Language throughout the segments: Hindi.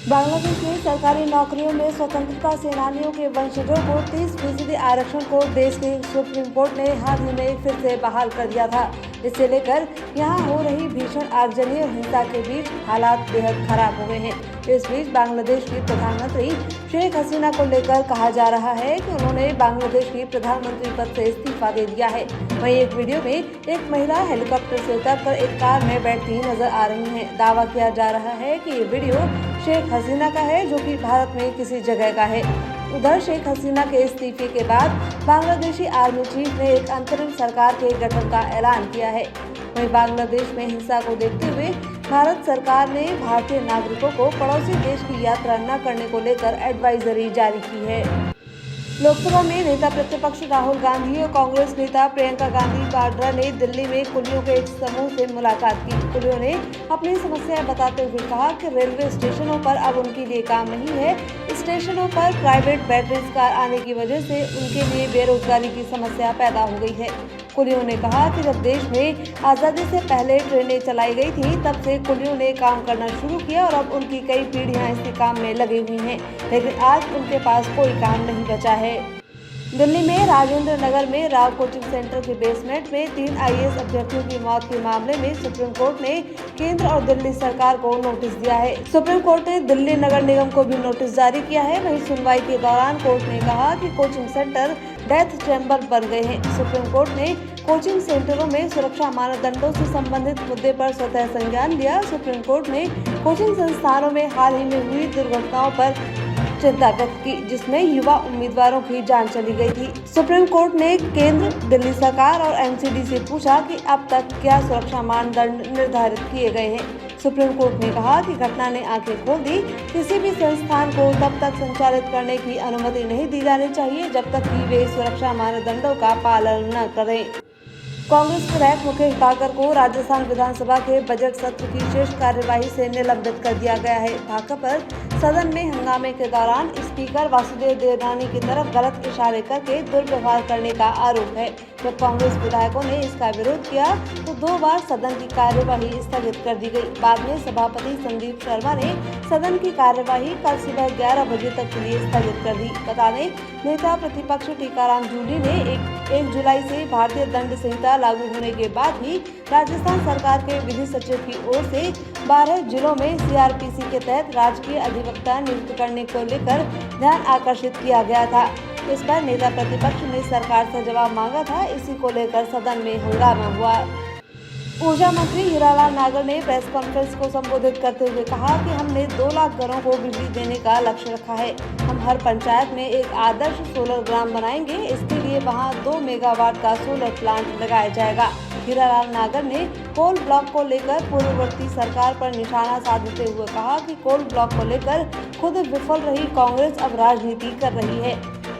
बांग्लादेश में सरकारी नौकरियों में स्वतंत्रता सेनानियों के वंशजों को 30% आरक्षण को देश के सुप्रीम कोर्ट ने हाल ही में फिर से बहाल कर दिया था। इसे लेकर यहां हो रही भीषण आगजनी और हिंसा के बीच हालात बेहद खराब हो गए हैं। इस बीच बांग्लादेश की प्रधानमंत्री शेख हसीना को लेकर कहा जा रहा है कि उन्होंने बांग्लादेश की प्रधानमंत्री पद से इस्तीफा दे दिया है। वहीं एक वीडियो में एक महिला हेलीकॉप्टर से उतरकर एक कार में बैठती नजर आ रही है। दावा किया जा रहा है कि ये वीडियो शेख हसीना का है, जो कि भारत में किसी जगह का है। उधर शेख हसीना के इस्तीफे के बाद बांग्लादेशी आर्मी चीफ ने एक अंतरिम सरकार के गठन का ऐलान किया है। वहीं बांग्लादेश में हिंसा को देखते हुए भारत सरकार ने भारतीय नागरिकों को पड़ोसी देश की यात्रा न करने को लेकर एडवाइजरी जारी की है। लोकसभा में नेता प्रतिपक्ष राहुल गांधी और कांग्रेस नेता प्रियंका गांधी वाड्रा ने दिल्ली में कुलियों के एक समूह से मुलाकात की। कुलियों ने अपनी समस्याएं बताते हुए कहा कि रेलवे स्टेशनों पर अब उनके लिए काम नहीं है। स्टेशनों पर प्राइवेट बैटरीज कार आने की वजह से उनके लिए बेरोजगारी की समस्या पैदा हो गई है। कुलियों ने कहा कि जब देश में आज़ादी से पहले ट्रेनें चलाई गई थी, तब से कुलियों ने काम करना शुरू किया और अब उनकी कई पीढ़ियां इसी काम में लगी हुई हैं, लेकिन आज उनके पास कोई काम नहीं बचा है। दिल्ली में राजेंद्र नगर में राव कोचिंग सेंटर के बेसमेंट में 3 IAS अभ्यर्थियों की मौत के मामले में सुप्रीम कोर्ट ने केंद्र और दिल्ली सरकार को नोटिस दिया है। सुप्रीम कोर्ट ने दिल्ली नगर निगम को भी नोटिस जारी किया है। वहीं सुनवाई के दौरान कोर्ट ने कहा कि कोचिंग सेंटर डेथ चैम्बर बन गए हैं। सुप्रीम कोर्ट ने कोचिंग सेंटरों में सुरक्षा मानदंडों से संबंधित मुद्दे पर स्वतः संज्ञान लिया। सुप्रीम कोर्ट ने कोचिंग संस्थानों में हाल ही में हुई दुर्घटनाओं पर चिंता व्यक्त की, जिसमें युवा उम्मीदवारों की जान चली गई थी। सुप्रीम कोर्ट ने केंद्र, दिल्ली सरकार और NCD से पूछा कि अब तक क्या सुरक्षा मानदंड निर्धारित किए गए हैं। सुप्रीम कोर्ट ने कहा कि घटना ने आंखें खोल दी। किसी भी संस्थान को तब तक संचालित करने की अनुमति नहीं दी जानी चाहिए जब तक कि वे सुरक्षा मानदंडों का पालन न करें। कांग्रेस विधायक मुकेश भाकर को राजस्थान विधानसभा के बजट सत्र की शेष कार्यवाही से निलंबित कर दिया गया है। भाकर पर सदन में हंगामे के दौरान स्पीकर वासुदेव देवनानी की तरफ गलत इशारे करके दुर्व्यवहार करने का आरोप है। जब कांग्रेस विधायकों ने इसका विरोध किया तो 2 बार सदन की कार्यवाही स्थगित कर दी गई। बाद में सभापति संदीप शर्मा ने सदन की कार्यवाही कल सुबह 11 बजे तक के लिए स्थगित कर दी। बता दें, नेता प्रतिपक्ष टीकाराम जूली ने 1 जुलाई से भारतीय दंड संहिता लागू होने के बाद ही राजस्थान सरकार के विधि सचिव की ओर से 12 जिलों में CRPC के तहत राजकीय अधिवक्ता नियुक्त करने को लेकर ध्यान आकर्षित किया गया था। इस पर नेता प्रतिपक्ष ने सरकार से जवाब मांगा था। इसी को लेकर सदन में हंगामा हुआ। ऊर्जा मंत्री हीरालाल नागर ने प्रेस कॉन्फ्रेंस को संबोधित करते हुए कहा कि हमने 2 लाख घरों को बिजली देने का लक्ष्य रखा है। हम हर पंचायत में एक आदर्श सोलर ग्राम बनाएंगे। इसके लिए वहां 2 मेगावाट का सोलर प्लांट लगाया जाएगा। हीरालाल नागर ने कोल ब्लॉक को लेकर पूर्ववर्ती सरकार पर निशाना साधते हुए कहा कि कोल ब्लॉक को लेकर खुद विफल रही कांग्रेस अब राजनीति कर रही है।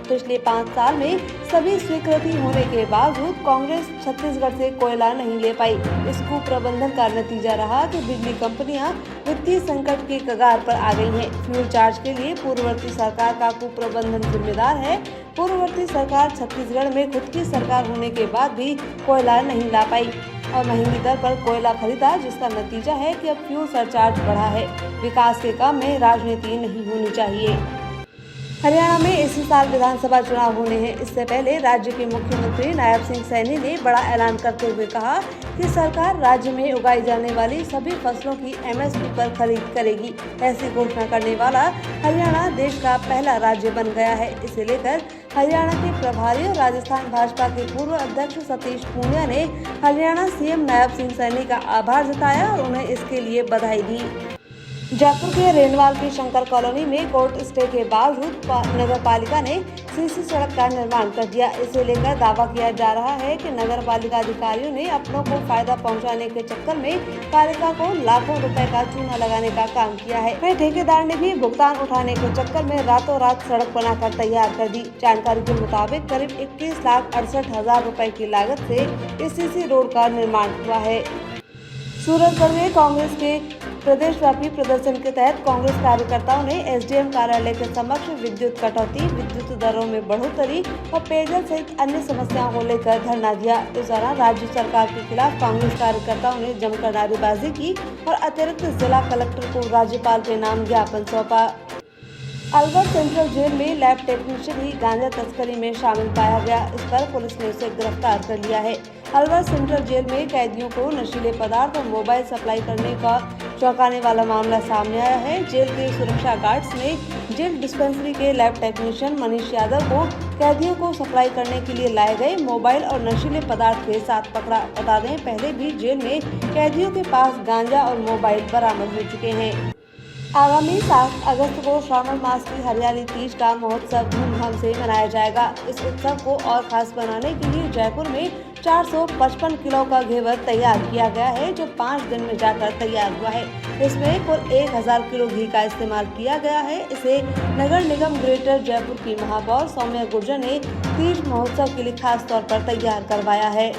पिछले 5 साल में सभी स्वीकृति होने के बावजूद कांग्रेस छत्तीसगढ़ से कोयला नहीं ले पाई। इस कुप्रबंधन का नतीजा रहा कि बिजली कंपनियां वित्तीय संकट के कगार पर आ गई हैं। फ्यूल चार्ज के लिए पूर्ववर्ती सरकार का कुप्रबंधन जिम्मेदार है। पूर्ववर्ती सरकार छत्तीसगढ़ में खुद की सरकार होने के बाद भी कोयला नहीं ला पाई और महंगी दर पर कोयला खरीदा, जिसका नतीजा है कि अब फ्यूल सरचार्ज बढ़ा है। विकास के काम में राजनीति नहीं होनी चाहिए। हरियाणा में इसी साल विधानसभा चुनाव होने हैं। इससे पहले राज्य के मुख्यमंत्री नायब सिंह सैनी ने बड़ा ऐलान करते हुए कहा कि सरकार राज्य में उगाई जाने वाली सभी फसलों की MSP पर खरीद करेगी। ऐसी घोषणा करने वाला हरियाणा देश का पहला राज्य बन गया है। इसे लेकर हरियाणा के प्रभारी और राजस्थान भाजपा के पूर्व अध्यक्ष सतीश पूनिया ने हरियाणा CM नायब सिंह सैनी का आभार जताया और उन्हें इसके लिए बधाई दी। जयपुर के रेनवाल की शंकर कॉलोनी में कोर्ट स्टे के बावजूद नगर पालिका ने CC सड़क का निर्माण कर दिया। इसे लेकर दावा किया जा रहा है कि नगर पालिका अधिकारियों ने अपनों को फायदा पहुंचाने के चक्कर में पालिका को लाखों रुपए का चूना लगाने का काम किया है। वहीं ठेकेदार ने भी भुगतान उठाने के चक्कर में रातों रात सड़क बनाकर तैयार कर दी। जानकारी के मुताबिक करीब 21,68,000 रुपए की लागत से इस CC रोड का निर्माण हुआ है। सूरजगढ़ में कांग्रेस के प्रदेशव्यापी प्रदर्शन के तहत कांग्रेस कार्यकर्ताओं ने एसडीएम कार्यालय के समक्ष विद्युत कटौती, विद्युत दरों में बढ़ोतरी और पेयजल सहित अन्य समस्याओं को लेकर धरना दिया। इस दौरान राज्य सरकार के खिलाफ कांग्रेस कार्यकर्ताओं ने जमकर नारेबाजी की और अतिरिक्त जिला कलेक्टर को राज्यपाल के नाम ज्ञापन सौंपा। अलवर सेंट्रल जेल में लैब टेक्नीशियन ही गांजा तस्करी में शामिल पाया गया। इस पर पुलिस ने उसे गिरफ्तार कर लिया है। अलवर सेंट्रल जेल में कैदियों को नशीले पदार्थ और मोबाइल सप्लाई करने का चौंकाने वाला मामला सामने आया है। जेल के सुरक्षा गार्ड्स ने जेल डिस्पेंसरी के लैब टेक्नीशियन मनीष यादव को कैदियों को सप्लाई करने के लिए लाए गए मोबाइल और नशीले पदार्थ के साथ पकड़ा। बता दें, पहले भी जेल में कैदियों के पास गांजा और मोबाइल बरामद हो चुके हैं। आगामी 7 अगस्त को श्रावण मास की हरियाली तीज का महोत्सव धूमधाम से मनाया जाएगा। इस उत्सव को और खास बनाने के लिए जयपुर में 455 किलो का घेवर तैयार किया गया है, जो 5 दिन में जाकर तैयार हुआ है। इसमें कुल 1000 किलो घी का इस्तेमाल किया गया है। इसे नगर निगम ग्रेटर जयपुर की महापौर सौम्या गुर्जर ने तीज महोत्सव के लिए खास तौर पर तैयार करवाया है।